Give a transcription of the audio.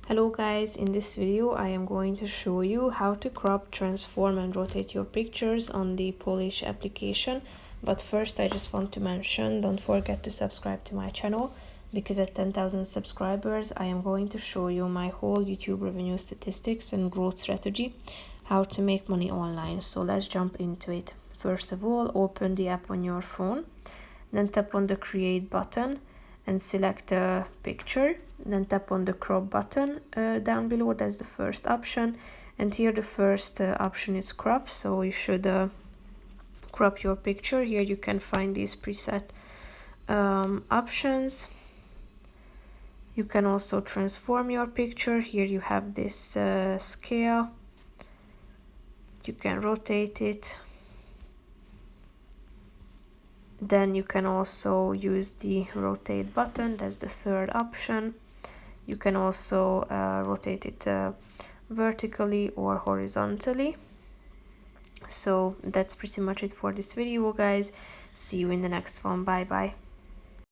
Hello guys, in this video I am going to show you how to crop, transform and rotate your pictures on the Polish application. But first I just want to mention, don't forget to subscribe to my channel, because at 10,000 subscribers I am going to show you my whole YouTube revenue statistics and growth strategy, how to make money online. So let's jump into it. First of all, open the app on your phone, then tap on the create button and select a picture, then tap on the crop button down below. That's the first option, and here the first option is crop, so you should crop your picture. Here you can find these preset options. You can also transform your picture. Here you have this scale, you can rotate it. Then you can also use the rotate button, that's the third option. You can also rotate it vertically or horizontally. So that's pretty much it for this video, guys. See you in the next one. Bye bye.